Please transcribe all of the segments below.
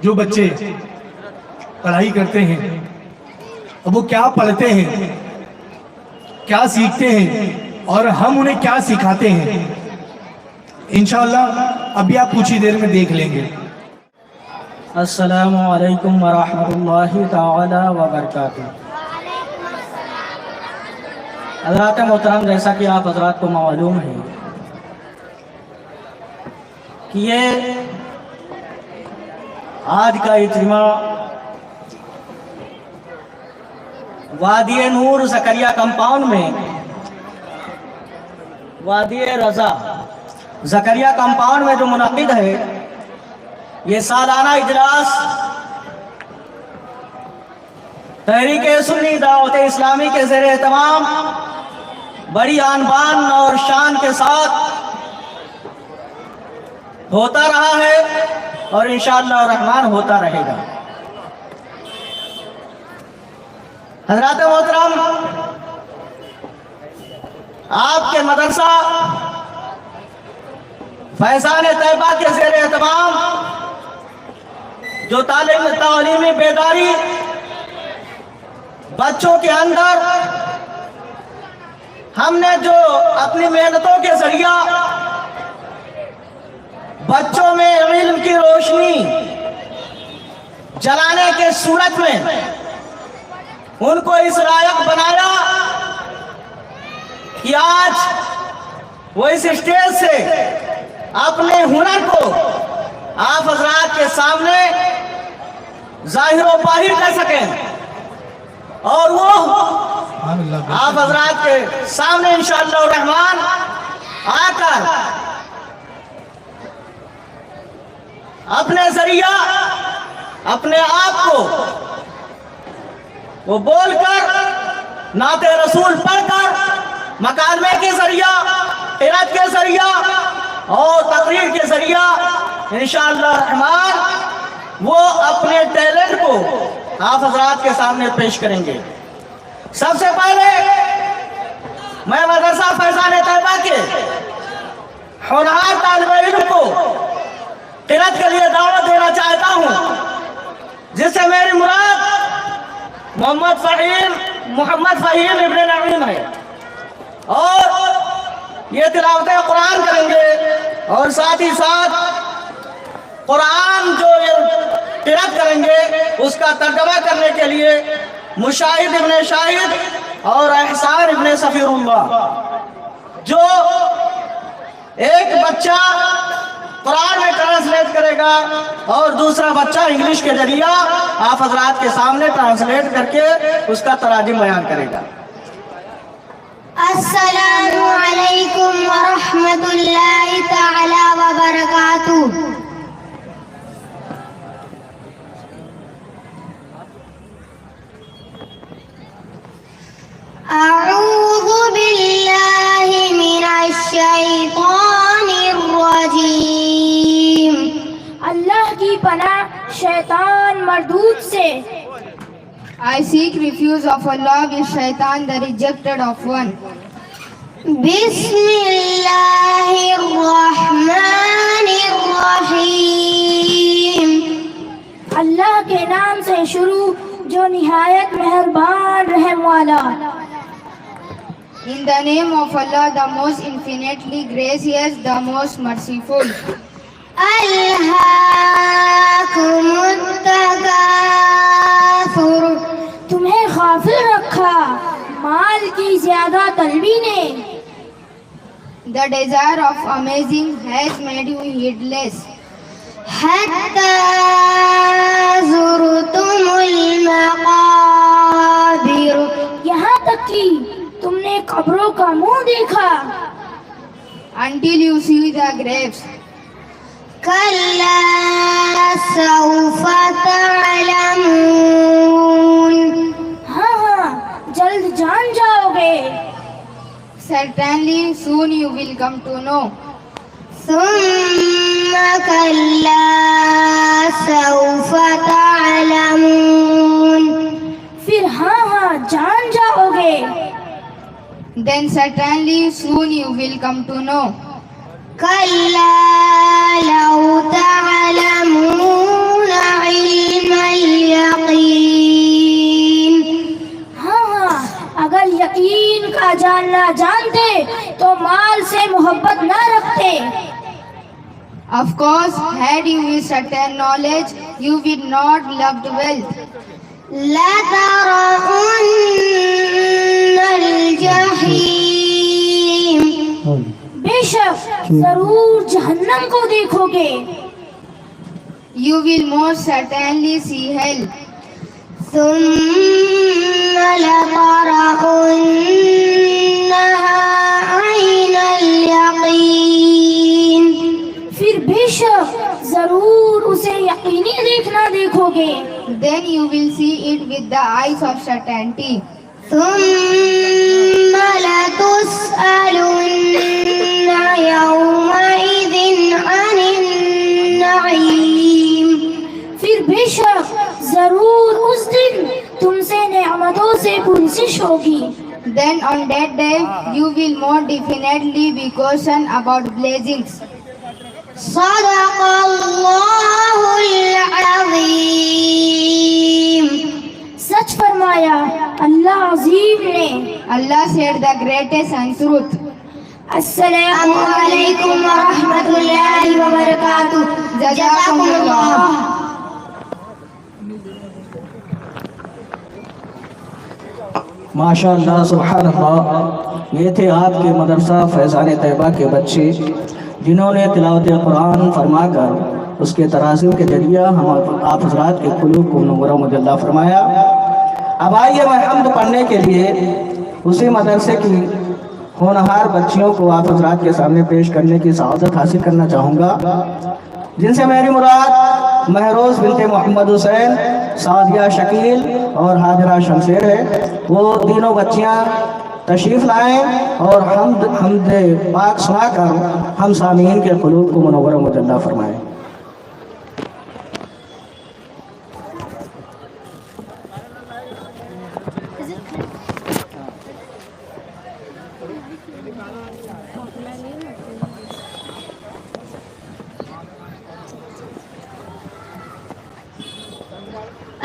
جو بچے پڑھائی کرتے ہیں اب وہ کیا پڑھتے ہیں، کیا سیکھتے ہیں اور ہم انہیں کیا سکھاتے ہیں، انشاءاللہ ابھی آپ کچھ ہی دیر میں دیکھ لیں گے۔ السلام علیکم ورحمۃ اللہ تعالی وبرکاتہ۔ حضرات محترم، جیسا کہ آپ حضرات کو معلوم ہے کہ یہ آج کا اجتماع وادی نور زکریا کمپاؤنڈ میں وادی رضا زکریا کمپاؤنڈ میں جو منعقد ہے، یہ سالانہ اجلاس تحریک سنی دعوت اسلامی کے زیر اہتمام بڑی آن بان اور شان کے ساتھ ہوتا رہا ہے اور انشاءاللہ الرحمن ہوتا رہے گا۔ حضرات محترم، آپ کے مدرسہ فیضان طیبہ کے زیر اہتمام جو تعلیمی بیداری بچوں کے اندر ہم نے جو اپنی محنتوں کے ذریعہ بچوں میں علم کی روشنی جلانے کے صورت میں ان کو اس لائق بنایا کہ آج وہ اس اسٹیج سے اپنے ہنر کو آپ حضرات کے سامنے ظاہر و باہر کر سکیں اور وہ آپ حضرات کے سامنے انشاءاللہ الرحمن آ کر اپنے ذریعہ اپنے آپ کو وہ بول کر نعت رسول پڑھ کر مکالمے کے ذریعہ، قرات کے ذریعہ اور تقریر کے ذریعہ انشاءاللہ الرحمن وہ اپنے ٹیلنٹ کو آپ حضرات کے سامنے پیش کریں گے۔ سب سے پہلے میں مدرسہ فیضان طیبہ کے ہونہار طالب علم کو قرات کے لیے دعوت دینا چاہتا ہوں، جس سے میری مراد محمد فہیم ابن نعیم ہے، اور یہ تلاوت قرآن کریں گے اور ساتھ ہی ساتھ قرآن جو قرات کریں گے اس کا ترجمہ کرنے کے لیے مشاہد ابن شاہد اور احسان ابن سفیر اللہ، جو ایک بچہ قرآن میں ٹرانسلیٹ کرے گا اور دوسرا بچہ انگلش کے ذریعہ آپ حضرات کے سامنے ٹرانسلیٹ کر کے اس کا تراجم بیان کرے گا۔ السلام علیکم ورحمۃ اللہ تعالی وبرکاتہ۔ اعوذ باللہ من الشیطان الرجیم۔ اللہ کی پناہ شیطان مردود سے۔ I seek refuge of Allah with shaitan, the rejected of one. بسم اللہ الرحمن الرحیم۔ اللہ کے نام سے شروع جو نہایت مہربان رحم والا۔ In the name of Allah, the most infinitely gracious, the most merciful. الہاکم التکاثر۔ تمہیں غافل رکھا مال کی زیادہ طلبی نے۔ The desire of amazing has made you heedless. حتی زرتم المقابر۔ یہاں تک کہ تم نے قبروں کا منہ دیکھا۔ Until you see the graves. کلا سوف تعلمون۔ ہاں جلد جان جاؤ گے۔ Certainly soon you will come to know. ثم کلا سوف تعلمون۔ پھر ہاں جان جاؤ گے۔ Then certainly soon you will come to know. کلا لو تعلمون حلال نہ جانتے تو مال سے محبت نہ رکھتے. Of course, had you with certain knowledge, you would not loved wealth. لترون الجحیم بے شک ضرور جہنم کو دیکھو گے. You will most certainly see hell. ثم لترونها عین الیقین پھر بے شک ضرور اسے یقینی دیکھنا دیکھو گے. Then you will see it with the eyes of certainty. ثم لتسألن يومئذ عن النعیم پھر بے شک ضرور اس دن تم سے نعمتوں سے پرسش ہوگی. Then on that day, you will more definitely be questioned about blessings. صدق اللہ العظیم. سچ فرمایا اللہ عظیم نے. Allah said the greatest and truth. السلام علیکم ورحمۃ اللہ وبرکاتہ. جزاکم اللہ. ماشاء اللہ سبحان اللہ. یہ تھے آپ کے مدرسہ فیضان طیبہ کے بچے جنہوں نے تلاوت قرآن فرما کر اس کے تراثیم کے ذریعہ ہم آپ حضرات کے قلوب کو منور و مجلہ فرمایا. اب آئیے میں حمد پڑھنے کے لیے اسی مدرسے کی ہونہار بچیوں کو آپ حضرات کے سامنے پیش کرنے کی سعادت حاصل کرنا چاہوں گا، جن سے میری مراد مہروز بنت محمد حسین، سعدیہ شکیل اور حاجرہ شمشیر ہے. وہ تینوں بچیاں تشریف لائیں اور حمد پاک سنا کر ہم سامعین کے قلوب کو منور و مجلہ فرمائیں.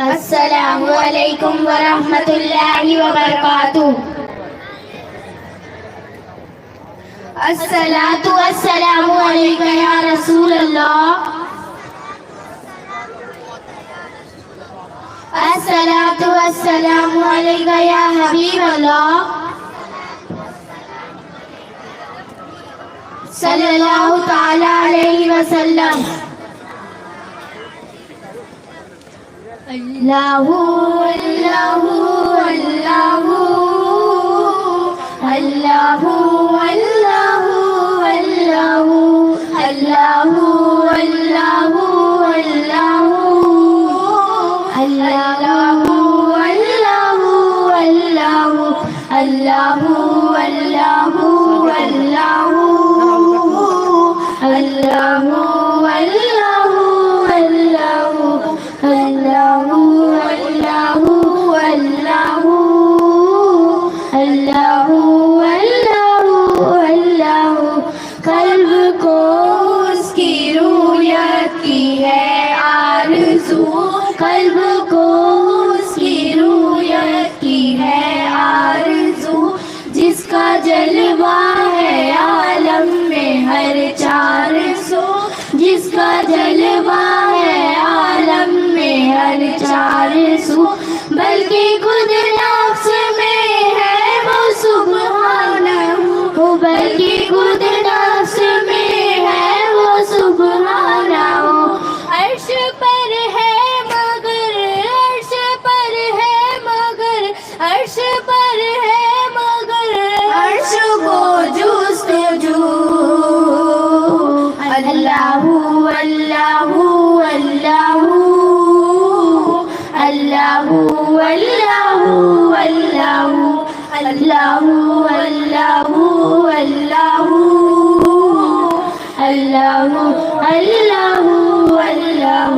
السلام علیکم ورحمۃ اللہ وبرکاتہ. الصلاۃ والسلام علیک یا رسول اللہ. الصلاۃ والسلام علیک یا حبیب اللہ. صلی اللہ تعالی علیہ وسلم. اللہ اللہ اللہ اللہ اللہ اللہ اللہ اللہ بلکہ خود نفس میں ہے وہ سبحانہ، بلکہ خود نفس میں ہے وہ سبحانہ. عرش پر ہے مگر عرش پر ہے مگر عرش پر ہے مگر عرش کو جستجو. اللہ اللہ اللہ اللہ اللہ اللہ اللہ اللہ اللہ اللہ.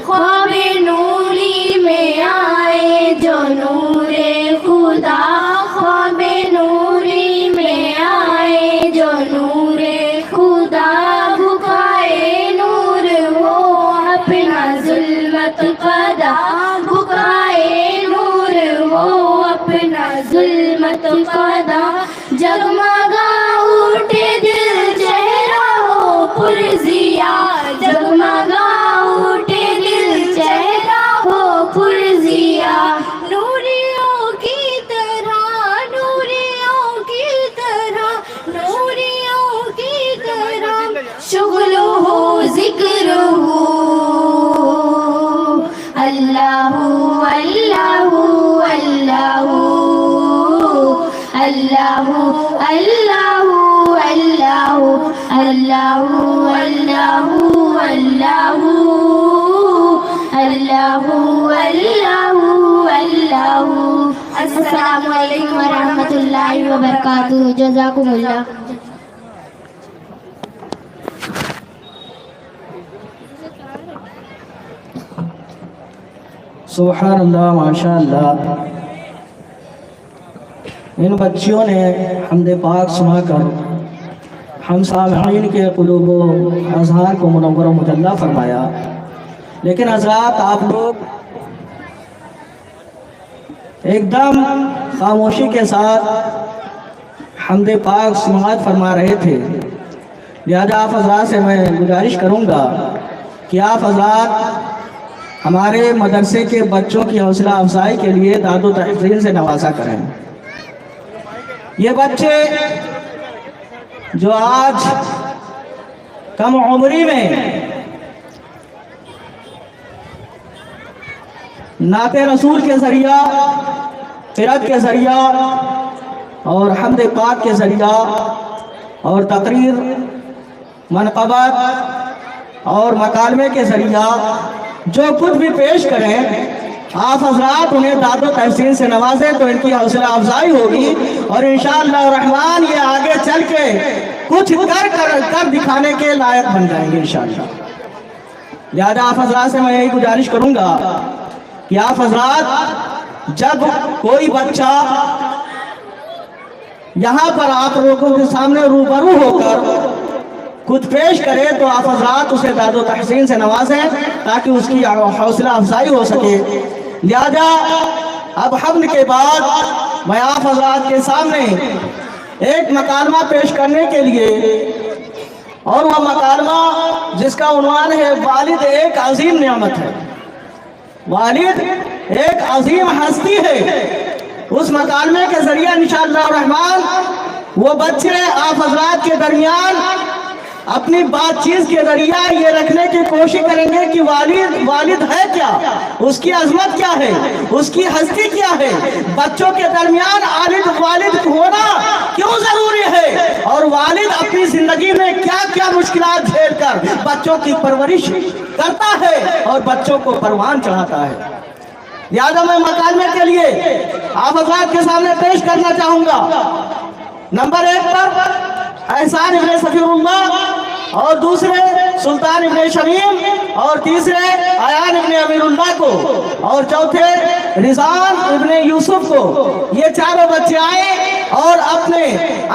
خواب نوری میں آئے جو نور خدا، خواب نوری میں آئے جو نور خدا، بکائے نور وہ اپنا ظلمت قدا، بکائے نور وہ اپنا ظلمت قدا. اللہ اللہ اللہ اللہ اللہ اللہ اللہ اللہ اللہ. السلام علیکم ورحمۃ اللہ وبرکاتہ. جزاکم اللہ. سبحان اللہ، ماشاء اللہ. ان بچیوں نے حمد پاک سنا کر ہم سامعین کے قلوب و اذہان کو منور و مجلہ فرمایا. لیکن حضرات، آپ لوگ ایک دم خاموشی کے ساتھ حمد پاک سماعت فرما رہے تھے. لہذا آپ حضرات سے میں گزارش کروں گا کہ آپ حضرات ہمارے مدرسے کے بچوں کی حوصلہ افزائی کے لیے داد و تحسین سے نوازا کریں. یہ بچے جو آج کم عمری میں نعت رسول کے ذریعہ، قرأت کے ذریعہ اور حمد پاک کے ذریعہ اور تقریر، منقبت اور مکالمے کے ذریعہ جو کچھ بھی پیش کریں، آپ حضرات انہیں داد و تحسین سے نوازیں تو ان کی حوصلہ افزائی ہوگی اور انشاءاللہ الرحمن یہ آگے چل کے کچھ کر دکھانے کے لائق بن جائیں گے انشاءاللہ. لہذا آپ حضرات سے میں یہی گزارش کروں گا کہ آپ حضرات جب کوئی بچہ یہاں پر آپ لوگوں کے سامنے روبرو ہو کر کچھ پیش کرے تو آپ حضرات اسے داد و تحسین سے نوازیں تاکہ اس کی حوصلہ افزائی ہو سکے. لہذا اب حمد کے بعد میں آپ حضرات کے سامنے ایک مکالمہ پیش کرنے کے لیے، اور وہ مکالمہ جس کا عنوان ہے والد ایک عظیم نعمت ہے. والد ایک عظیم ہستی ہے. اس مکالمے کے ذریعے انشاءاللہ الرحمن وہ بچے آپ حضرات کے درمیان اپنی بات چیت کے ذریعہ یہ رکھنے کی کوشش کریں گے کہ والد ہے کیا، اس کی عظمت کیا ہے، اس کی ہستی کیا ہے، بچوں کے درمیان والد ہونا کیوں ضروری ہے، اور والد اپنی زندگی میں کیا کیا مشکلات جھیل کر بچوں کی پرورش کرتا ہے اور بچوں کو پروان چڑھاتا ہے. لہذا میں مکالمے کے لیے آپ حضرات کے سامنے پیش کرنا چاہوں گا نمبر 1 پر احسان ابن سفیر اللہ، اور دوسرے سلطان ابن شمیم، اور تیسرے عیان ابن امیر اللہ کو، اور چوتھے رضوان ابن یوسف کو. یہ چاروں بچے آئے اور اپنے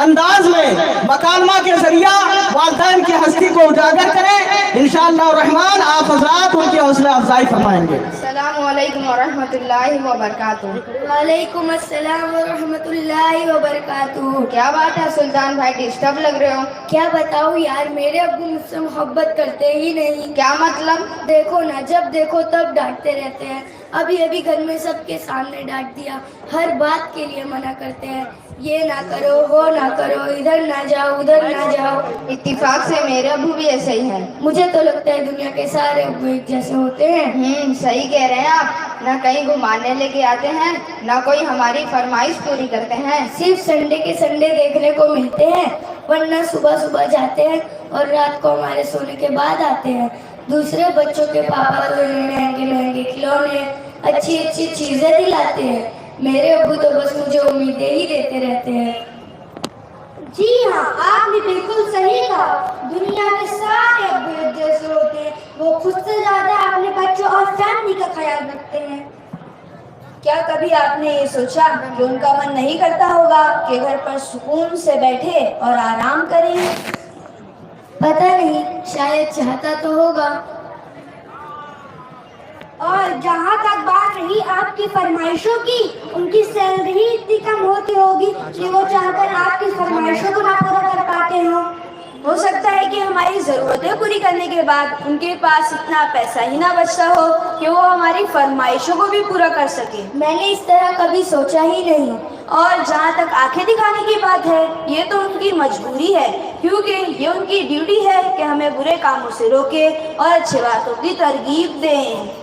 انداز میں مکالمہ کے ذریعہ والدین کی ہستی کو اجاگر کریں. انشاءاللہ الرحمن آپ حضرات ان کی حوصلہ افزائی فرمائیں گے. السلام علیکم ورحمۃ اللہ وبرکاتہ. وعلیکم السلام ورحمۃ اللہ وبرکاتہ. کیا بات ہے سلطان بھائی، ڈسٹرب لگ رہے ہو؟ کیا بتاؤں یار، میرے ابو مجھ سے محبت کرتے ہی نہیں. کیا مطلب؟ دیکھو نا، جب دیکھو تب ڈانٹتے رہتے ہیں. ابھی گھر میں سب کے سامنے ڈانٹ دیا، ہر بات کے لیے منع کرتے ہیں، یہ نہ کرو وہ نہ کرو، ادھر نہ جاؤ ادھر نہ جاؤ. اتفاق سے میرے ابو بھی ایسے ہی ہیں. مجھے تو لگتا ہے دنیا کے سارے ابو ایک جیسے ہوتے ہیں. صحیح کہہ رہے ہیں آپ. نہ کہیں گھمانے لے کے آتے ہیں، نہ کوئی ہماری فرمائش پوری کرتے ہیں. صرف سنڈے کے سنڈے دیکھنے کو ملتے ہیں، ورنہ صبح جاتے ہیں اور رات کو ہمارے سونے کے بعد آتے ہیں. دوسرے بچوں کے پاپا تو مہنگے کھلونے، اچھی چیزیں دلاتے ہیں. میرے ابو تو بس مجھے امیدیں ہی دیتے رہتے ہیں. جی ہاں، آپ نے بالکل صحیح کہا. دنیا کے سارے ابو ایک جیسے ہوتے ہیں. وہ خود سے زیادہ اپنے بچوں اور فیملی کا خیال رکھتے ہیں. کیا کبھی آپ نے یہ سوچا کہ ان کا من نہیں کرتا ہوگا کہ گھر پر سکون سے بیٹھے اور آرام کریں؟ پتہ نہیں، شاید چاہتا تو ہوگا. اور جہاں تک بات رہی آپ کی فرمائشوں کی، ان کی سیلری اتنی کم ہوتی ہوگی کہ وہ چاہ کر آپ کی فرمائشوں کو نہ پورا کر پاتے ہوں. ہو سکتا ہے کہ ہماری ضرورتیں پوری کرنے کے بعد ان کے پاس اتنا پیسہ ہی نہ بچتا ہو کہ وہ ہماری فرمائشوں کو بھی پورا کر سکے. میں نے اس طرح کبھی سوچا ہی نہیں. اور جہاں تک آنکھیں دکھانے کی بات ہے، یہ تو ان کی مجبوری ہے، کیونکہ یہ ان کی ڈیوٹی ہے کہ ہمیں برے کاموں سے روکے اور اچھے باتوں کی ترغیب دیں.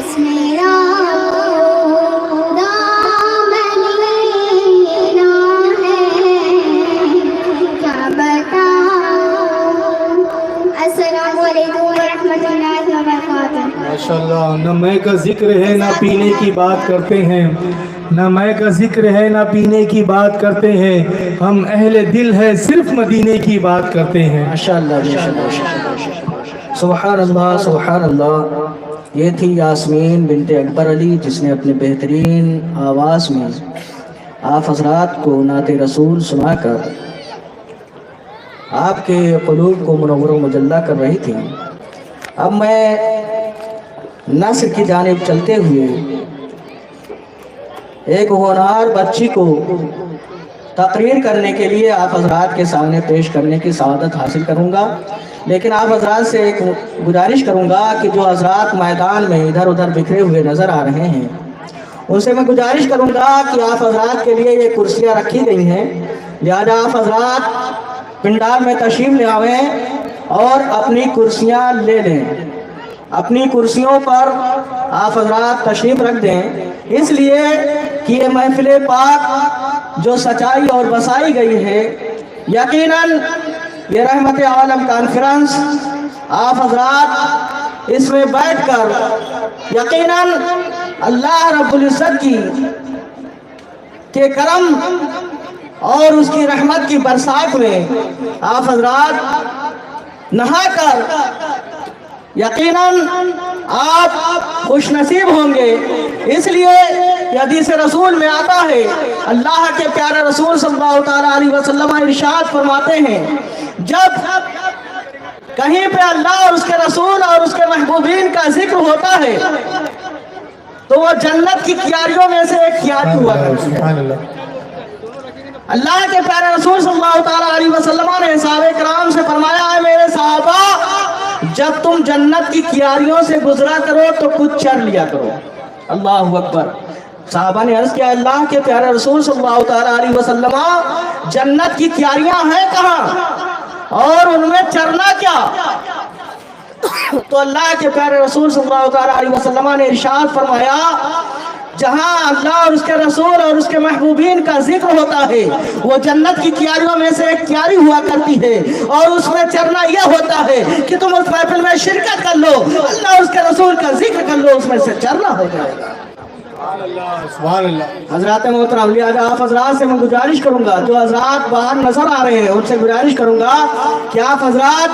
بس میرا دامن لینا ہے کیا بتاؤں. السلام علیکم ورحمۃ اللہ وبرکاتہ. ماشاءاللہ. نہ میں کا ذکر ہے نہ پینے کی بات کرتے ہیں, نہ میں کا ذکر ہے نہ پینے کی بات کرتے ہیں, ہم اہل دل ہے صرف مدینے کی بات کرتے ہیں. سبحان اللہ سبحان اللہ. یہ تھی یاسمین بنت اکبر علی, جس نے اپنے بہترین آواز میں آپ حضرات کو نعت رسول سنا کر آپ کے قلوب کو منور و مجلہ کر رہی تھی. اب میں نثر کی جانب چلتے ہوئے ایک ہونہار بچی کو تقریر کرنے کے لیے آپ حضرات کے سامنے پیش کرنے کی سعادت حاصل کروں گا. لیکن آپ حضرات سے ایک گزارش کروں گا کہ جو حضرات میدان میں ادھر ادھر بکھرے ہوئے نظر آ رہے ہیں, ان سے میں گزارش کروں گا کہ آپ حضرات کے لیے یہ کرسیاں رکھی گئی ہیں, لہذا آپ حضرات پنڈال میں تشریف لے آویں اور اپنی کرسیاں لے لیں. اپنی کرسیوں پر آپ حضرات تشریف رکھ دیں, اس لیے کہ یہ محفل پاک جو سچائی اور بسائی گئی ہے, یقیناً یہ رحمت عالم کانفرنس آپ حضرات اس میں بیٹھ کر یقیناً اللہ رب العزت کے کرم اور اس کی رحمت کی برسات میں آپ حضرات نہا کر یقیناً آپ خوش نصیب ہوں گے. اس لیے حدیث رسول میں آتا ہے, اللہ کے پیارے رسول صلی اللہ تعالیٰ علیہ وسلم ارشاد فرماتے ہیں, جب کہیں پہ اللہ اور اس کے رسول اور اس کے محبوبین کا ذکر ہوتا ہے تو وہ جنت کی کیاریوں میں سے ایک کیاری ہوا کرتی ہے. اللہ کے پیارے رسول صلی اللہ تعالیٰ علیہ وسلم نے صحابہ کرام سے فرمایا ہے, میرے صحابہ جب تم جنت کی کیاریوں سے گزرا کرو تو کچھ چر لیا کرو. اللہ اکبر. صحابہ نے عرض کیا, اللہ کے پیارے رسول صلی اللہ تعالیٰ علیہ وسلم جنت کی کیاریاں ہیں کہاں اور ان میں چرنا کیا؟ تو اللہ کے پیارے رسول صلی اللہ تعالیٰ علیہ وسلم نے ارشاد فرمایا, جہاں اللہ اور اس کے رسول اور اس کے محبوبین کا ذکر ہوتا ہے وہ جنت کی کیاریوں میں سے ایک کیاری ہوا کرتی ہے, اور اس میں چرنا یہ ہوتا ہے کہ تم اس محفل میں شرکت کر لو, اللہ اور اس کے رسول کا ذکر کر لو, اس میں سے چرنا ہو جائے گا. سبحان اللہ. حضرات محترم, لہذا آپ حضرات سے میں گزارش کروں گا, جو حضرات باہر نظر آ رہے ہیں ان سے گزارش کروں گا کہ آپ حضرات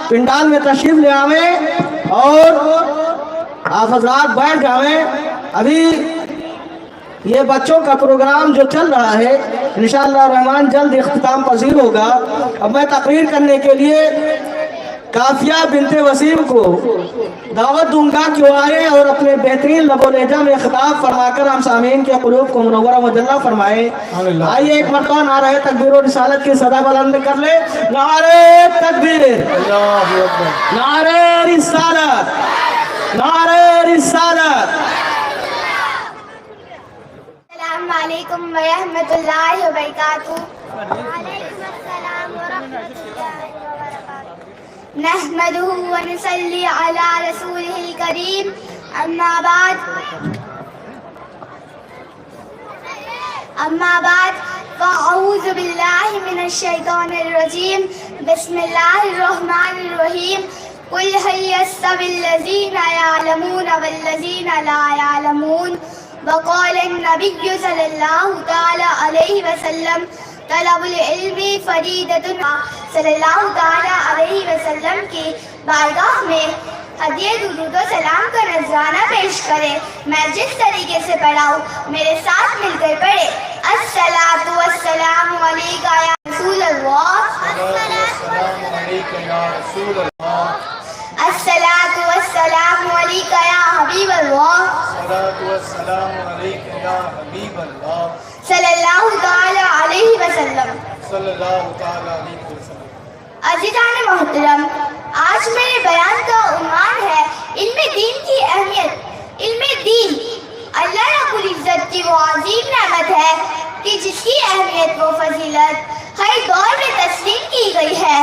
پنڈال میں تشریف لے آویں اور آپ حضرات بیٹھ جاویں. ابھی یہ بچوں کا پروگرام جو چل رہا ہے انشاءاللہ الرحمن جلد اختتام پذیر ہوگا. اب میں تقریر کرنے کے لیے کافیہ بنت وسیم کو دعوت دوں گا کہ وہ آئے اور اپنے بہترین لب و لہجہ میں خطاب فرما کر ہم سامعین کے قلوب کو منور و مجلہ فرمائیں. آئیے ایک مرتبہ نعرہ تکبیر و رسالت کی صدا بلند کر لے. نعرہ تکبیر, نعرہ رسالت, نعرہ رسالت. السلام علیکم ورحمۃ اللہ وبرکاتہ. وعلیکم السلام ورحمۃ اللہ وبرکاتہ. نحمده ونصلي على رسوله الكريم. اما بعد فاعوذ باللہ من الشیطان الرجیم. بسم اللہ الرحمن الرحیم. قل هل يستوي الذين يعلمون والذين لا يعلمون. وقال النبي صلی اللہ تعالی علیہ وسلم, طلب العلم فریدۃ. صلی اللہ تعالی علیہ وسلم کی بارگاہ میں ہدیہ درود و سلام کا نذرانہ پیش کرے. میں جس طریقے سے پڑھاؤں میرے ساتھ مل کر پڑھے. الصلاۃ والسلام علیک یا رسول اللہ. الصلاۃ والسلام علیک یا حبیب اللہ. صلی اللہ تعالی علیہ وسلم. عزیزان محترم, آج میرے بیان کا عنوان ہے علم دین کی اہمیت. علم دین اللہ رب العزت کی وہ عظیم نعمت ہے کہ جس کی اہمیت و فضیلت ہر دور میں تسلیم کی گئی ہے.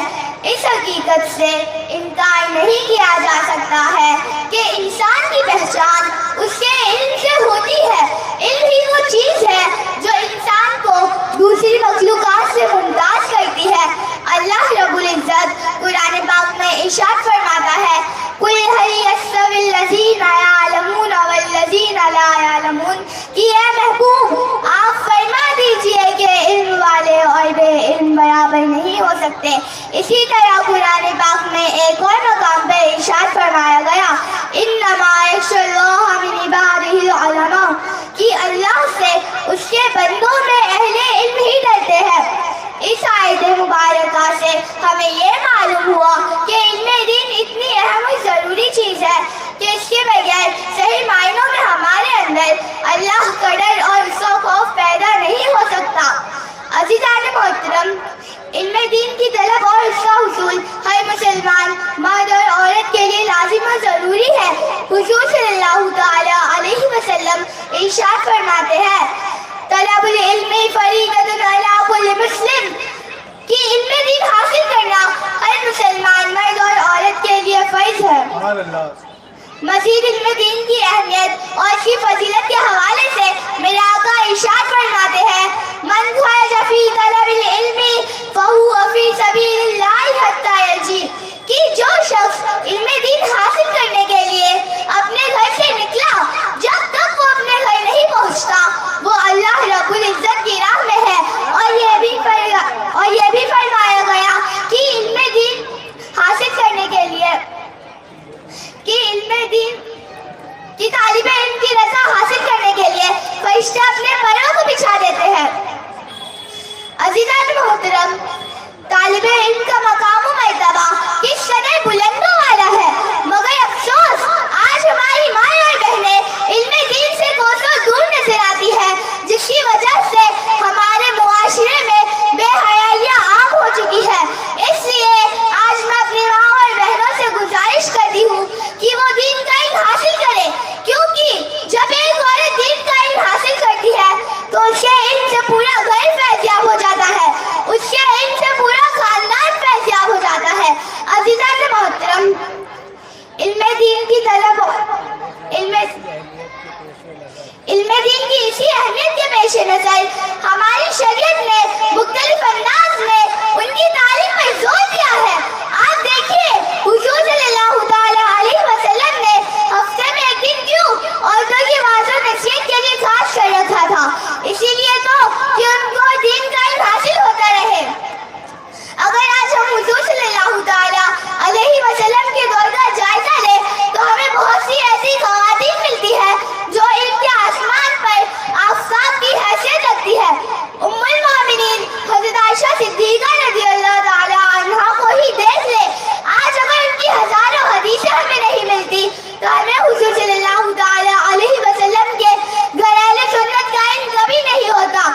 اس حقیقت سے انکار نہیں کیا جا سکتا ہے کہ انسان کی پہچان اس کے علم سے ہوتی ہے۔ علم ہی وہ چیز ہے جو انسان کو دوسری مخلوقات سے ممتاز کرتی ہے۔ اللہ رب العزت قرآن پاک میں ارشاد فرماتا ہے قُلْ هَلْ يَسْتَوِي الَّذِينَ يَعْلَمُونَ وَالَّذِينَ لَا يَعْلَمُونَ کہ اے محبوب آپ فرما دیجئے کہ علم والے اور بے علم برابر نہیں ہو سکتے۔ اسی طرح قرآن پاک میں ایک اور مقام پہ ارشاد فرمایا گیا انما یخشی اللہ من عبادہ العلماء کہ اللہ سے اس کے بندوں میں اہل علم ہی ڈرتے ہیں۔ اس آیت مبارکہ سے ہمیں یہ معلوم ہوا کہ علم دین اتنی اہم اور ضروری چیز ہے کہ اس کے بغیر صحیح معنوں میں ہمارے اندر اللہ کا ڈر اور اس کا خوف پیدا نہیں ہو سکتا۔ عزیزان محترم، علم دین کی طلب اور اس کا حصول ہر مسلمان مرد اور عورت کے لیے لازم اور ضروری ہے۔ حضور صلی اللہ تعالی علیہ وسلم ارشاد فرماتے ہیں طلب العلم فریضۃ علی کل مسلم کہ علم دین حاصل کرنا ہر مسلمان مرد اور عورت کے لیے فرض ہے۔ مزید علم دین کی اہمیت اور اس کی فضیلت کے حوالے سے میرے آقا ارشاد فرماتے ہیں من خرج فی طلب العلم فہو فی سبیل اللہ حتی یرجع کہ جو شخص علم دین حاصل کرنے کے لیے اپنے گھر سے نکلا جب تک وہ اپنے گھر نہیں پہنچتا وہ اللہ رب العزت کی راہ میں ہے۔ اور یہ بھی فرمایا گیا کہ علم دین حاصل کرنے کے لیے کہ علم دین کی طالب علم کی رضا حاصل کرنے کے لیے فرشتے اپنے پروں کو بچھا دیتے ہیں۔ عزیزان محترم، طالب علم کا مقام و مرتبہ کس قدر بلندوں والا ہے، مگر افسوس آج ہماری ماں اور بہنیں علم دین سے کوسوں دور نظر آتی ہے، جس کی وجہ سے ہمارے معاشرے میں بے حیائیاں عام ہو چکی ہے۔ اس لیے آج میں اپنی ماں اور بہنوں سے گزارش کرتی ہوں کہ وہ دین کا علم حاصل کرے، کیونکہ جب ایک عورت دین کا علم حاصل کرتی ہے تو اس کے علم سے پورا گھر فیضیاب ہو جاتا ہے، اس کے علم سے پورا خاندان فیضیاب ہو جاتا ہے۔ عزیزان محترم، علم دین کی طلب علم دین کی اسی اہمیت کے پیش نظر ہماری شریعت نے مختلف انداز میں ان کی تعلیم پر زور دیا ہے۔ آپ دیکھیے حضور صلی اللہ تعالی علیہ وسلم نے ہفتے میں ایک دن کیوں عورتوں کی واعظ و نصیحت کے لیے خاص کر رکھا تھا، اسی لیے تو کہ ان کو دین کا علم حاصل ہوتا رہے۔ اگر آج ہم حضور صلی اللہ تعالی علیہ وسلم کے دور کا جائزہ لیں تو ہمیں بہت سی ایسی خواتین ملتی ہے جو علم کے آسمان پر آفتاب کی حیثیت رکھتی ہے۔ ام المومنین حضرت عائشہ صدیقہ رضی اللہ تعالی عنہا کو ہی دیکھ لے، آج اگر ان کی ہزاروں حدیثیں ہمیں نہیں ملتی تو ہمیں حضور صلی اللہ تعالی علیہ وسلم کے گھر اہل سنت کا علم کبھی نہیں ہوتا۔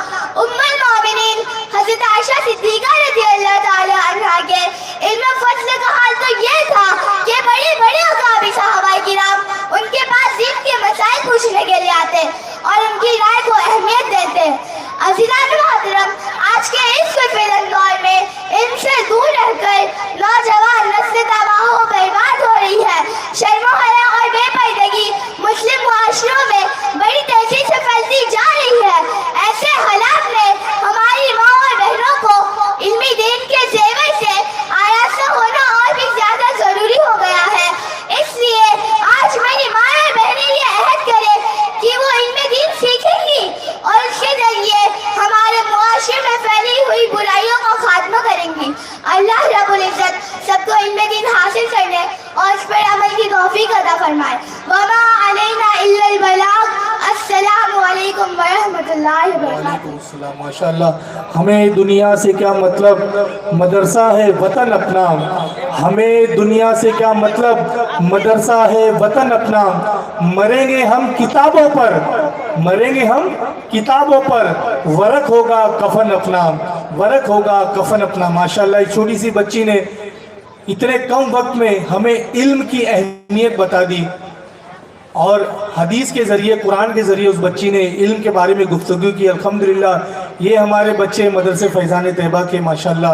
ام المومنین حضرت عائشہ صدیقہ رضی اللہ تعالی عنہا کے علم فضل کا حال تو یہ تھا کہ بڑے بڑے اکابر صحابہ کرام ان کے پاس دین کے مسائل پوچھنے کے لیے آتے اور ان کی رائے کو اہمیت دیتے۔ عزیزان محترم، آج کے اس فلن دور میں علم سے دور رہ کر نوجوان نسل تباہ و برباد ہو رہی ہے۔ شرم و حیا اور بے پردگی مسلم معاشروں میں بڑی تیزی سے پھیلتی جا رہی ہے۔ ایسے حالات میں ہماری ماں اور بہنوں کو علمی دین کے زیور سے آراستہ ہونا اور بھی زیادہ ضروری ہو گیا ہے۔ اس لیے آج میری ماں اور بہنیں یہ عہد کرے کہ وہ علم دین سیکھیں گی اور اس کے ذریعے ہمارے معاشرے میں پھیلی ہوئی برائیوں کا خاتمہ کریں گی۔ اللہ رب العزت سب کو علم دین حاصل کرنے اور اس پر عمل کی توفیق عطا فرمائے۔ وما علینا الا البلاغ۔ السلام علیکم ورحمۃ اللہ وبرکاتہ۔ السلام، ماشاء اللہ۔ ہمیں دنیا سے کیا مطلب، مدرسہ ہے وطن اپنا۔ ہمیں دنیا سے کیا مطلب، مدرسہ ہے وطن اپنا۔ مریں گے ہم کتابوں پر، مریں گے ہم کتابوں پر، ورق ہوگا کفن اپنا، ورق ہوگا کفن اپنا۔ ماشاءاللہ، ایک چھوٹی سی بچی نے اتنے کم وقت میں ہمیں علم کی اہمیت بتا دی، اور حدیث کے ذریعے، قرآن کے ذریعے اس بچی نے علم کے بارے میں گفتگو کی۔ الحمدللہ یہ ہمارے بچے مدرسے فیضان طیبہ کے ماشاءاللہ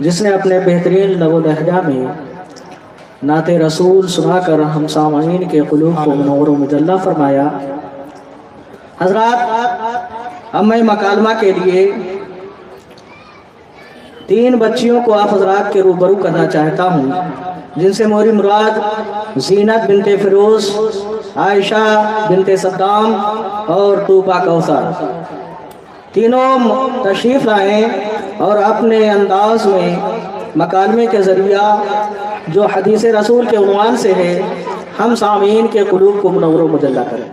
جس نے اپنے بہترین لب و لہجہ میں نعت رسول سنا کر ہم سامعین کے قلوب کو منور و مجلہ فرمایا۔ حضرات، اب میں مکالمہ کے لیے 3 بچیوں کو آپ حضرات کے روبرو کرنا چاہتا ہوں، جن سے موری مراد زینت بنت فیروز، عائشہ بنت صدام اور طوبہ کوثر۔ تینوں تشریف لائیں اور اپنے انداز میں مکالمے کے ذریعہ جو حدیث رسول کے عنوان سے ہے ہم سامعین کے قلوب کو منور و مجلہ کریں۔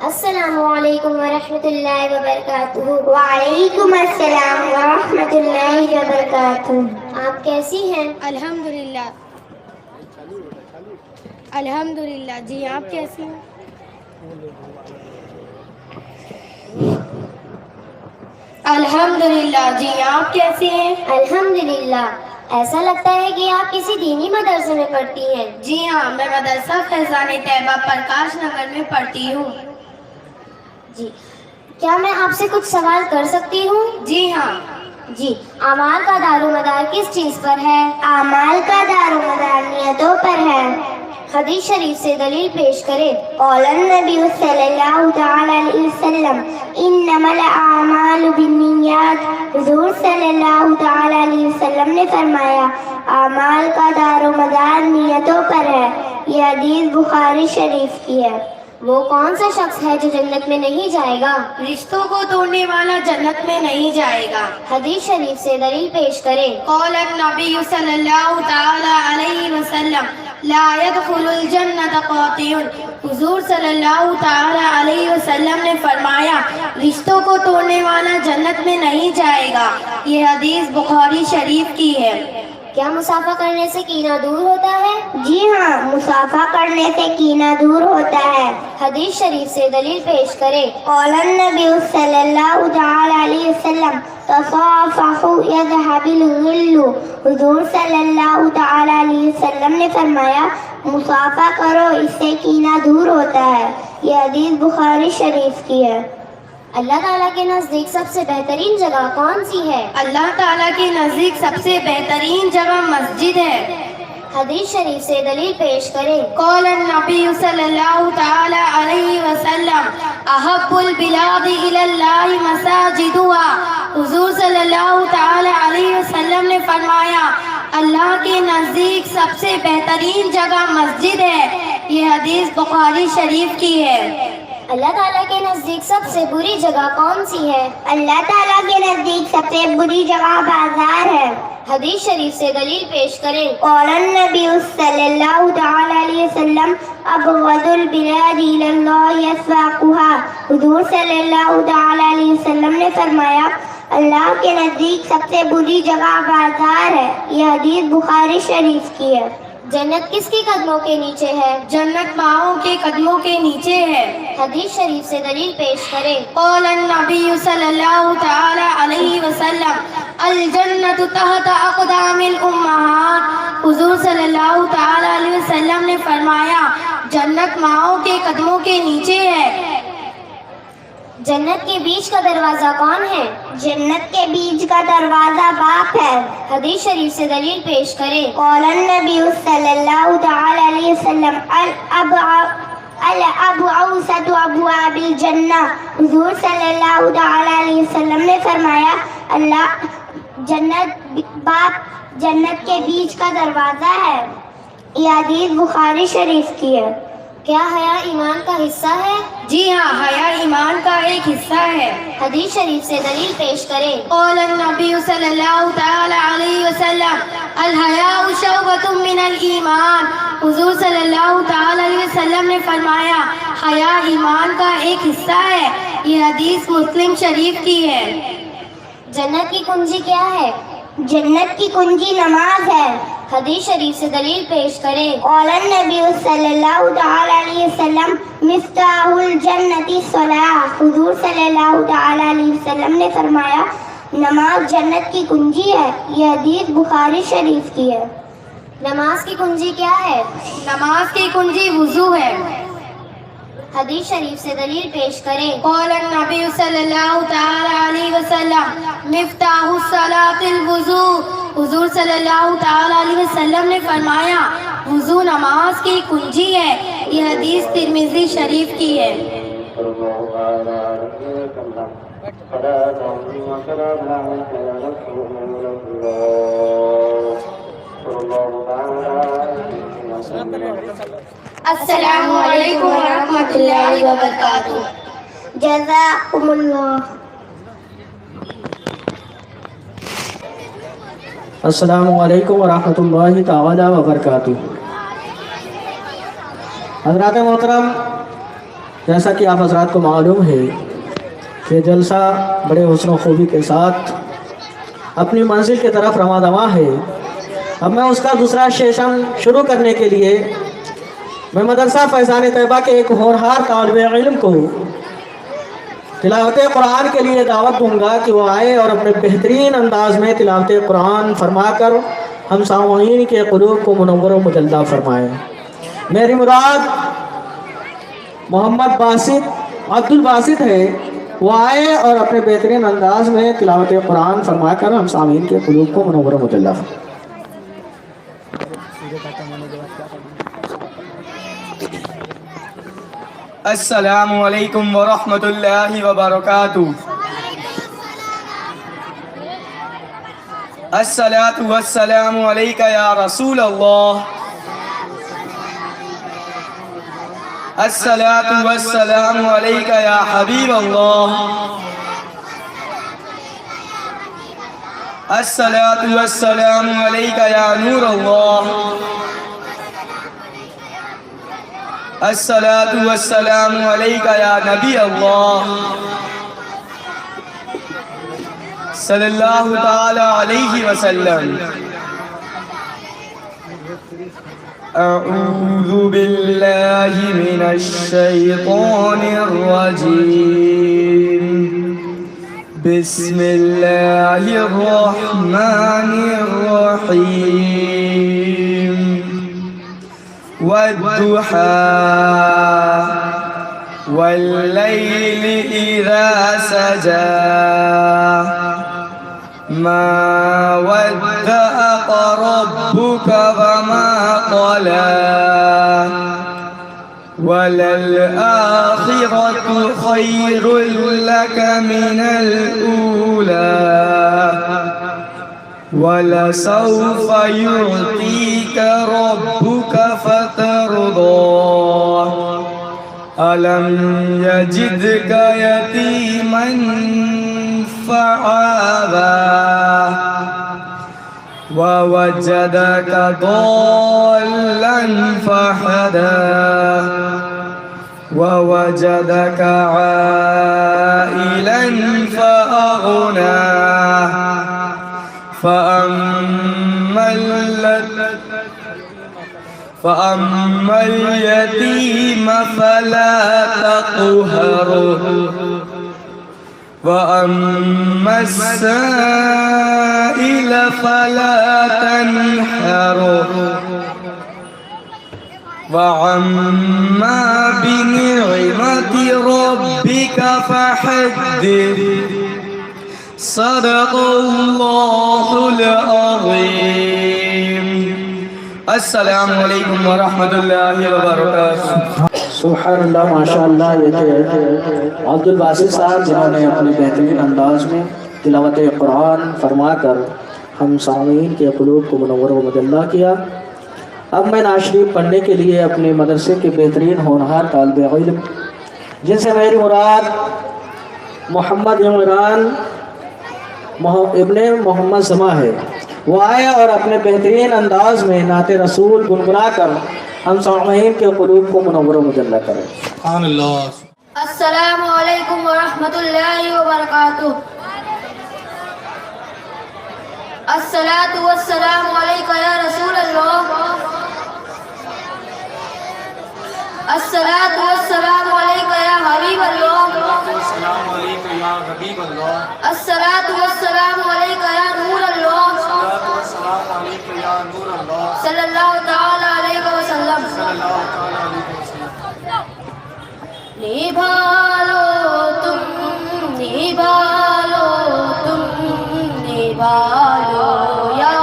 السلام علیکم ورحمۃ اللہ وبرکاتہ۔ وعلیکم السلام ورحمۃ اللہ وبرکاتہ۔ آپ کیسی ہیں؟ الحمدللہ الحمدللہ۔ جی آپ کیسی ہیں؟ الحمدللہ۔ جی آپ کیسی ہیں؟ الحمدللہ۔ ایسا لگتا ہے کہ آپ کسی دینی مدرسے میں پڑھتی ہیں۔ جی ہاں، میں مدرسہ فیضان طیبہ پرکاش نگر میں پڑھتی ہوں۔ جی، کیا میں آپ سے کچھ سوال کر سکتی ہوں؟ جی ہاں۔ جی، اعمال کا دار و مدار کس چیز پر ہے؟ اعمال کا دار و مدار نیتوں پر ہے۔ حدیث شریف سے دلیل پیش کرے۔ قال النبی صلی اللہ تعالی علیہ وسلم انما الاعمال بالنیات۔ حضور صلی اللہ تعالی علیہ وسلم نے فرمایا اعمال کا دار و مدار نیتوں پر ہے۔ یہ حدیث بخاری شریف کی ہے۔ وہ کون سا شخص ہے جو جنت میں نہیں جائے گا؟ رشتوں کو توڑنے والا جنت میں نہیں جائے گا۔ حدیث شریف سے دلیل پیش کرے۔ قال النبی صلی اللہ تعالی علیہ وسلم لا يدخل الجنت قاطع۔ حضور صلی اللہ تعالی علیہ وسلم نے فرمایا رشتوں کو توڑنے والا جنت میں نہیں جائے گا۔ یہ حدیث بخاری شریف کی ہے۔ کیا مصافحہ کرنے سے کینہ دور ہوتا ہے؟ جی ہاں، مصافحہ کرنے سے کینہ دور ہوتا ہے۔ حدیث شریف سے دلیل پیش کرے۔ قال النبی صلی اللہ تعالی علیہ وسلم تصافحوا یذهب الغل۔ حضور صلی اللہ تعالی علیہ وسلم نے فرمایا مصافحہ کرو، اس سے کینہ دور ہوتا ہے۔ یہ حدیث بخاری شریف کی ہے۔ اللہ تعالیٰ کے نزدیک سب سے بہترین جگہ کون سی ہے؟ اللہ تعالیٰ کے نزدیک سب سے بہترین جگہ مسجد ہے۔ حدیث شریف سے دلیل پیش کرے۔ قال النبی صلی اللہ تعالی علیہ وسلم احب البلاد الی اللہ مساجدها۔ حضور صلی اللہ تعالی علیہ وسلم نے فرمایا اللہ کے نزدیک سب سے بہترین جگہ مسجد ہے۔ یہ حدیث بخاری شریف کی ہے۔ اللہ تعالیٰ کے نزدیک سب سے بری جگہ کون سی ہے؟ اللہ تعالیٰ کے نزدیک سب سے بری جگہ بازار ہے۔ حدیث شریف سے دلیل پیش کریں۔ قال النبی صلی اللہ تعالی علیہ وسلم ابغض البلاد الی اللہ اسواقها۔ حضور صلی اللہ تعالی علیہ وسلم نے فرمایا اللہ کے نزدیک سب سے بری جگہ بازار ہے۔ یہ حدیث بخاری شریف کی ہے۔ جنت کس کے قدموں کے نیچے ہے؟ جنت ماؤں کے قدموں کے نیچے ہے۔ حدیث شریف سے دلیل پیش کرے۔ قال النبی صلی اللہ تعالی علیہ وسلم الجنت تحت اقدام الامہات۔ حضور صلی اللہ تعالی علیہ وسلم نے فرمایا جنت ماؤں کے قدموں کے نیچے ہے۔ جنت کے بیچ کا دروازہ کون ہے؟ جنت کے بیچ کا دروازہ باپ ہے۔ حدیث شریف سے دلیل پیش کرے۔ قال النبی صلی اللہ تعالی علیہ وسلم الابعوثۃ ابواب الجنہ۔ حضور صلی اللہ تعالی علیہ وسلم نے فرمایا اللہ جنت کے بیچ کا دروازہ ہے۔ یہ حدیث بخاری شریف کی ہے۔ کیا حیا ایمان کا حصہ ہے؟ جی ہاں، حیا ایمان کا ایک حصہ ہے۔ حدیث شریف سے دلیل پیش کرے۔ قال النبی صلی اللہ تعالی علیہ وسلم الحیاء شعبۃ من الایمان۔ حضور صلی اللہ تعالی علیہ وسلم نے فرمایا حیا ایمان کا ایک حصہ ہے۔ یہ حدیث مسلم شریف کی ہے۔ جنت کی کنجی کیا ہے؟ جنت کی کنجی نماز ہے۔ حدیث شریف سے دلیل پیش کرے۔ قال النبی صلی اللہ تعالی علیہ وسلم مفتاح الجنت الصلاۃ۔ حضور صلی اللہ تعالی علیہ وسلم نے فرمایا نماز جنت کی کنجی ہے۔ یہ حدیث بخاری شریف کی ہے۔ نماز کی کنجی کیا ہے؟ نماز کی کنجی وضو ہے۔ حدیث شریف سے دلیل پیش کرے۔ قال النبی صلی اللہ تعالی علیہ وسلم مفتاح الصلاۃ الوضو۔ حضور صلی اللہ تعالی علیہ وسلم نے فرمایا وضو نماز کی کنجی ہے. یہ حدیث ترمذی شریف کی ہے. السلام علیکم ورحمۃ اللہ وبرکاتہ. جزاکم اللہ. السلام علیکم ورحمۃ اللہ تعالی وبرکاتہ. حضرات محترم، جیسا کہ آپ حضرات کو معلوم ہے کہ جلسہ بڑے حسن و خوبی کے ساتھ اپنی منزل کی طرف رواں دواں ہے. اب میں اس کا دوسرا سیشن شروع کرنے کے لیے میں مدرسہ فیضان طیبہ کے ایک ہونہار طالب علم کو تلاوت قرآن کے لیے دعوت دوں گا کہ وہ آئے اور اپنے بہترین انداز میں تلاوت قرآن فرما کر ہم سامعین کے قلوب کو منور و مجلدہ فرمائیں. میری مراد محمد باسط عبد الباسط ہے. وہ آئے اور اپنے بہترین انداز میں تلاوت قرآن فرما کر ہم سامعین کے قلوب کو منور و مجلدہ فرمائیں. السلام علیکم ورحمۃ اللہ وبرکاتہ. الصلاۃ والسلام علیک یا رسول اللہ. الصلاۃ والسلام علیک یا حبیب اللہ. الصلاۃ والسلام علیک یا نور اللہ. الصلاۃ والسلام علیک یا نبی اللہ صلی اللہ تعالی علیہ وسلم. اعوذ باللہ من الشیطان الرجیم. بسم اللہ الرحمن الرحیم. والضحى والليل إذا سجى ما ودعك ربك وما قلى وللآخرة خير لك من الأولى وَلَسَوْفَ يُعْطِيكَ رَبُّكَ فَتَرْضَىٰ. أَلَمْ يَجِدْكَ يَتِيمًا فَآوَىٰ وَوَجَدَكَ ضَالًّا فَهَدَىٰ وَوَجَدَكَ عَائِلًا فَأَغْنَىٰ. فأما اليتيم فلا تقهر وأما السائل فلا تنحر وأما بنعمة ربك فحدث. صدق اللہ العظیم. السلام علیکم ورحمۃ اللہ وبرکاتہ. سبحان اللہ، ماشاء اللہ. یہ تھے عبد الباسط صاحب جنہوں نے اپنے بہترین انداز میں تلاوت قرآن فرما کر ہم سامعین کے قلوب کو منور و مجلہ کیا. اب میں ناشریف پڑھنے کے لیے اپنے مدرسے کے بہترین ہونہار طالب علم جن سے میری مراد محمد عمران ابن محمد زما ہے، وہ آئے اور اپنے بہترین انداز میں نعت رسول گنگنا کر ہم سامعین کے قلوب کو منور و مجلہ کریں. سبحان اللہ. السلام علیکم ورحمۃ اللہ وبرکاتہ. الصلاۃ والسلام علیک یا رسول اللہ. الصلاۃ والسلام علیک یا حبیب اللہ. السلام علیکم یا حبیب اللہ. الصلاۃ والسلام علیک یا نور اللہ. السلام علیکم یا نور اللہ. صلی اللہ تعالی علیہ وسلم. نبھالو تم نبھالو تم نبھالو یا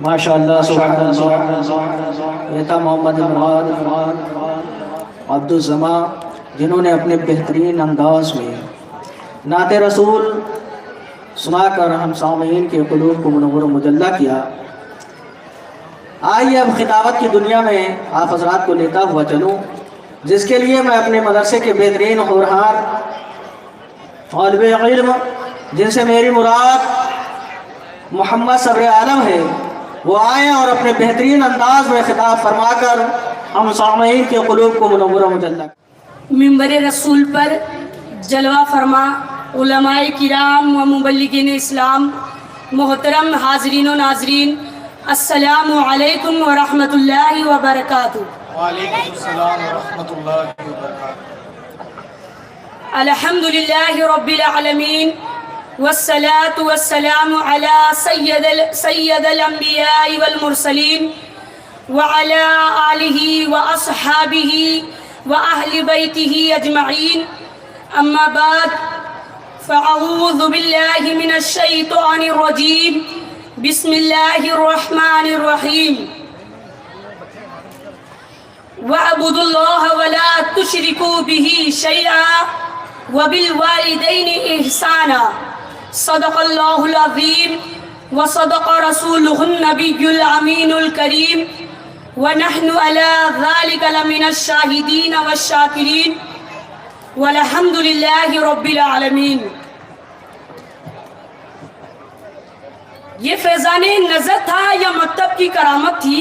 ماشاءاللہ سبحان اللہ. یہ تھا محمد مراد عبد الزماں جنہوں نے اپنے بہترین انداز میں نعت رسول سنا کر ہم سامعین کے قلوب کو منور و مجلہ کیا. آئیے اب خطابت کی دنیا میں آپ حضرات کو لیتا ہوا چلوں، جس کے لیے میں اپنے مدرسے کے بہترین ہونہار طالب علم جن سے میری مراد محمد صبر عالم ہے، وہ آئیں اور اپنے بہترین انداز میں خطاب فرما کر ہم سامعین کے قلوب کو منور و مجلہ. منبر رسول پر جلوہ فرما علماء کرام و مبلغین اسلام، محترم حاضرین و ناظرین، السلام علیکم ورحمۃ اللہ وبرکاتہ. وعلیکم السلام ورحمۃ اللہ وبرکاتہ. الحمد للہ رب العالمین والصلاة والسلام علی سید الانبیاء والمرسلین وعلی آلہ واصحابہ واہل بیتہ اجمعین. اما بعد فاعوذ باللہ من الشیطان الرجیم. بسم اللہ الرحمن الرحیم. وَاعْبُدُوا اللَّهَ وَلَا تُشْرِكُوا بِهِ شَيْئًا وَبِالْوَالِدَيْنِ إِحْسَانًا. صدق اللہ العظیم وصدق رسولہ النبی الامین الکریم ونحن علی ذلک لمن الشاہدین والشاکرین والحمد للہ رب العالمین. یہ فیضان نظر تھا یا مکتب کی کرامت تھی؟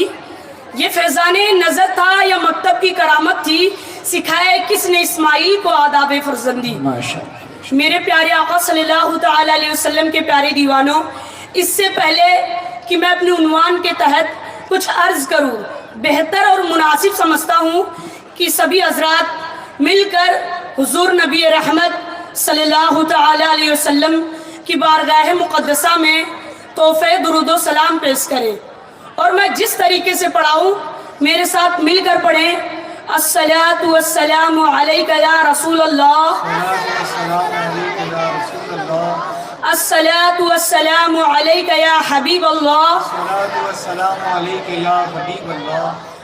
یہ فیضان نظر تھا یا مکتب کی کرامت تھی؟ سکھائے کس نے اسماعیل کو آداب فرزندی؟ میرے پیارے آقا صلی اللہ تعالی علیہ وسلم کے پیارے دیوانوں، اس سے پہلے کہ میں اپنے عنوان کے تحت کچھ عرض کروں، بہتر اور مناسب سمجھتا ہوں کہ سبھی حضرات مل کر حضور نبی رحمت صلی اللہ تعالی علیہ وسلم کی بارگاہ مقدسہ میں تحفہ درود و سلام پیش کریں، اور میں جس طریقے سے پڑھاؤں میرے ساتھ مل کر پڑھیں. الصلاۃ والسلام علیک یا رسول اللہ، الصلاۃ والسلام علیک یا حبیب اللہ،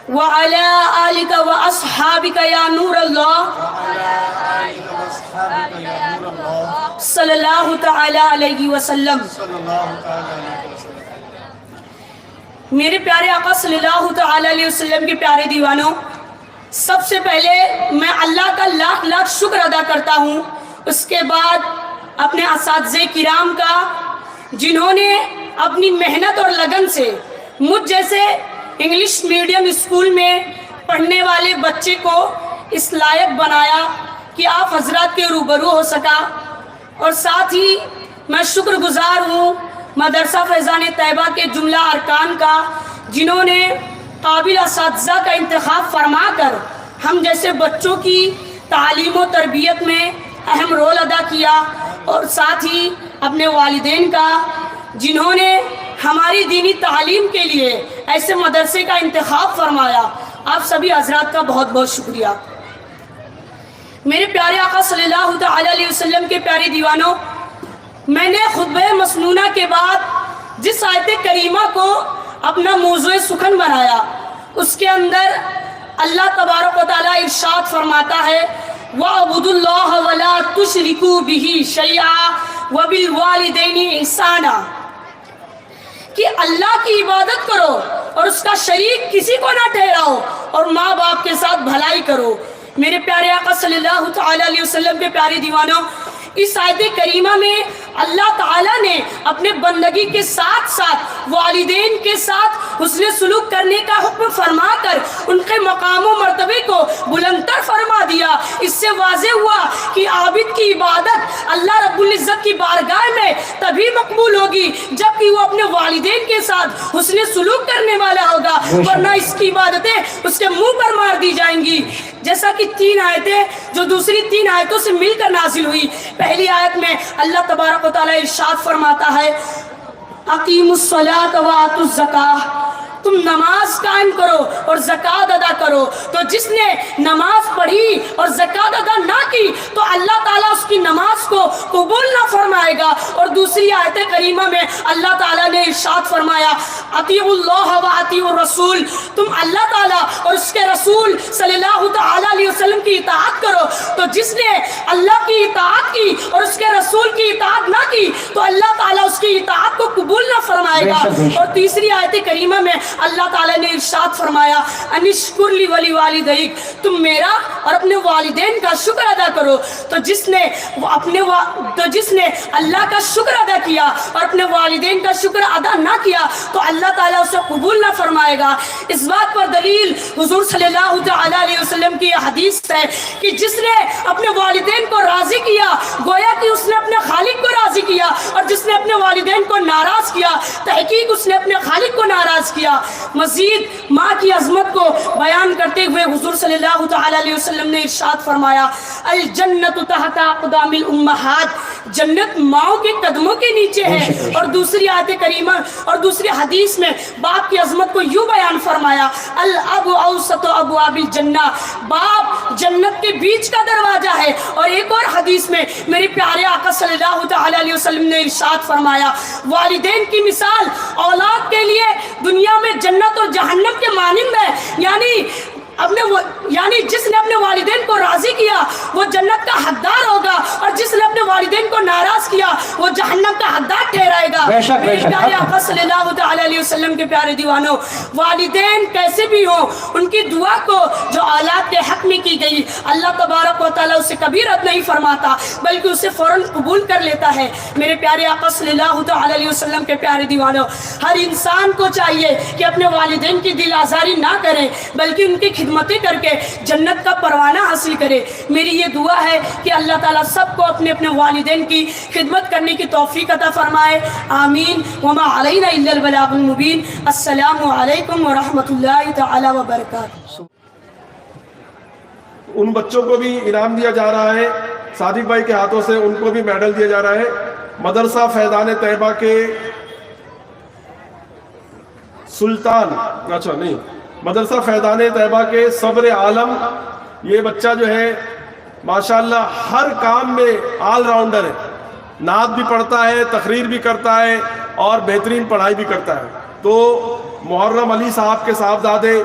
وعلی آلک و اصحابک یا نور اللہ، صلی اللہ تعالی علیہ وسلم. میرے پیارے آقا صلی اللہ تعالی علیہ وسلم کے پیارے دیوانوں، سب سے پہلے میں اللہ کا لاکھ لاکھ شکر ادا کرتا ہوں. اس کے بعد اپنے اساتذہ کرام کا، جنہوں نے اپنی محنت اور لگن سے مجھ جیسے انگلش میڈیم اسکول میں پڑھنے والے بچے کو اس لائق بنایا کہ آپ حضرات کے روبرو ہو سکا. اور ساتھ ہی میں شکر گزار ہوں مدرسہ فیضان طیبہ کے جملہ ارکان کا، جنہوں نے قابل اساتذہ کا انتخاب فرما کر ہم جیسے بچوں کی تعلیم و تربیت میں اہم رول ادا کیا، اور ساتھ ہی اپنے والدین کا، جنہوں نے ہماری دینی تعلیم کے لیے ایسے مدرسے کا انتخاب فرمایا. آپ سبھی حضرات کا بہت بہت شکریہ. میرے پیارے آقا صلی اللہ تعالی علیہ وسلم کے پیارے دیوانوں، میں نے خطبہ مسنونہ کے بعد جس آیت کریمہ کو اپنا موضوع سخن بنایا، اس کے اندر اللہ تبارک و تعالیٰ ارشاد فرماتا ہے وَاعْبُدُوا اللَّهَ وَلَا تُشْرِكُوا بِهِ شَيْئًا وَبِالْوَالِدَيْنِ إِحْسَانًا، کہ اللہ کی عبادت کرو اور اس کا شریک کسی کو نہ ٹھہراؤ، اور ماں باپ کے ساتھ بھلائی کرو. میرے پیارے آقا صلی اللہ تعالی علیہ وسلم کے پیارے دیوانوں، اس آیت کریمہ میں اللہ تعالیٰ نے اپنے بندگی کے ساتھ ساتھ والدین کے ساتھ حسن سلوک کرنے کا حکم فرما کر ان کے مقام و مرتبے کو بلندتر فرما دیا. اس سے واضح ہوا کہ عابد کی عبادت اللہ رب العزت کی بارگاہ میں تبھی مقبول ہوگی جبکہ وہ اپنے والدین کے ساتھ حسن سلوک کرنے والا ہوگا، ورنہ اس کی عبادتیں اس کے منہ پر مار دی جائیں گی. جیسا کہ 3 آیتیں جو دوسری 3 آیتوں سے مل کر نازل ہوئی، پہلی آیت میں اللہ تبارک و تعالیٰ ارشاد فرماتا ہے اقیموا الصلاۃ وآتوا الزکاۃ، تم نماز قائم کرو اور زکوٰۃ ادا کرو. تو جس نے نماز پڑھی اور زکوٰۃ ادا نہ کی تو اللہ تعالیٰ اس کی نماز کو قبول نہ فرمائے گا. اور دوسری آیت کریمہ میں اللہ تعالیٰ نے ارشاد فرمایا اطیعوا اللہ و اطیعوا الرسول، تم اللہ تعالیٰ اور اس کے رسول صلی اللہ تعالیٰ علیہ وسلم کی اطاعت کرو. تو جس نے اللہ کی اطاعت کی اور اس کے رسول کی اطاعت نہ کی تو اللہ تعالیٰ اس کی اطاعت کو قبول نہ فرمائے گا. اور تیسری آیت کریمہ میں اللہ تعالیٰ نے ارشاد فرمایا انشکر لی ولی والدیک، تم میرا اور اپنے والدین کا شکر ادا کرو. تو جس نے اللہ کا شکر ادا کیا اور اپنے والدین کا شکر ادا نہ کیا تو اللہ تعالیٰ اسے قبول نہ فرمائے گا. اس بات پر دلیل حضور صلی اللہ تعالیٰ علیہ وسلم کی یہ حدیث ہے کہ جس نے اپنے والدین کو راضی کیا گویا کہ اس نے اپنے خالق کو راضی کیا، اور جس نے اپنے والدین کو ناراض کیا تحقیق اس نے اپنے خالق کو ناراض کیا. مزید ماں کی عظمت کو بیان کرتے ہوئے حضور صلی اللہ تعالیٰ علیہ وسلم نے ارشاد فرمایا الجنت تحت اقدام الامہات، جنت ماؤں کے قدموں کے نیچے ہے. اور دوسری آیت کریمہ اور دوسری حدیث میں باپ کی عظمت کو یوں بیان فرمایا الاب اوسط ابواب الجنہ، باپ جنت کے بیچ کا دروازہ ہے. اور ایک اور حدیث میں میرے پیارے آقا صلی اللہ تعالیٰ علیہ وسلم نے ارشاد فرمایا والدین کی مثال اولاد کے لیے دنیا میں جنت اور جہنم کے مانند ہے. یعنی جس نے اپنے والدین کو راضی کیا وہ جنت کا حقدار ہوگا، اور جس نے اپنے والدین کو ناراض کیا وہ جہنم کا حقدار ٹھہرائے گا. میرے پیارے آقا صلی اللہ تعالیٰ علیہ وسلم کے پیارے دیوانوں، والدین کیسے بھی ہوں ان کی دعا کو جو اولاد کے حق میں کی گئی اللہ تبارک و تعالیٰ اسے کبھی رد نہیں فرماتا بلکہ اسے فوراً قبول کر لیتا ہے. میرے پیارے آقا صلی اللہ تعالیٰ علیہ وسلم کے پیارے دیوانوں، ہر انسان کو چاہیے کہ اپنے والدین کی دل آزاری نہ کرے بلکہ ان کی خدمتیں کر کے جنت کا پروانہ حاصل کرے. میری یہ دعا ہے کہ اللہ تعالیٰ سب کو اپنے اپنے والدین کی خدمت کرنے کی توفیق عطا فرمائے. آمین. وما علینا الا البلاغ المبین. السلام علیکم ورحمۃ اللہ تعالی وبرکاتہ. ان بچوں کو بھی انعام دیا جا رہا ہے صادق بھائی کے ہاتھوں سے، ان کو بھی میڈل دیا جا رہا ہے. مدرسہ فیضان طیبہ کے سلطان مدرسہ فیضان طیبہ کے صبر عالم، یہ بچہ جو ہے ماشاءاللہ ہر کام میں آل راؤنڈر ہے، نعت بھی پڑھتا ہے، تقریر بھی کرتا ہے اور بہترین پڑھائی بھی کرتا ہے. تو محرم علی صاحب کے صاحبزادے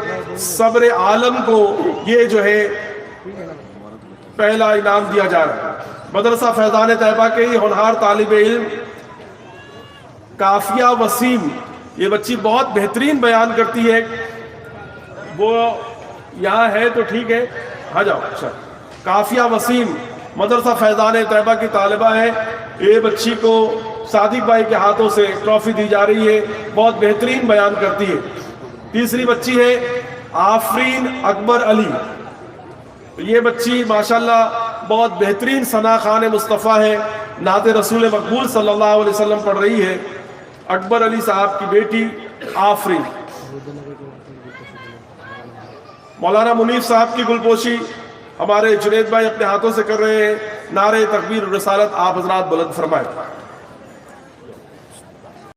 صبر عالم کو یہ جو ہے پہلا انعام دیا جا رہا ہے. مدرسہ فیضان طیبہ کے ہی ہونہار طالب علم کافیہ وسیم، یہ بچی بہت بہترین بیان کرتی ہے. وہ یہاں ہے تو ٹھیک ہے، آ جاؤ. اچھا، کافیہ وسیم مدرسہ فیضان طیبہ کی طالبہ ہے. یہ بچی کو صادق بھائی کے ہاتھوں سے ٹرافی دی جا رہی ہے، بہت بہترین بیان کرتی ہے. تیسری بچی ہے آفرین اکبر علی. یہ بچی ماشاءاللہ بہت بہترین ثنا خوان مصطفیٰ ہے، نعت رسول مقبول صلی اللہ علیہ وسلم پڑھ رہی ہے. اکبر علی صاحب کی بیٹی آفرین. مولانا منیف صاحب کی گلپوشی ہمارے جنید بھائی اپنے ہاتھوں سے کر رہے ہیں. نعرہ تکبیر و رسالت آپ حضرات بلند فرمائیں.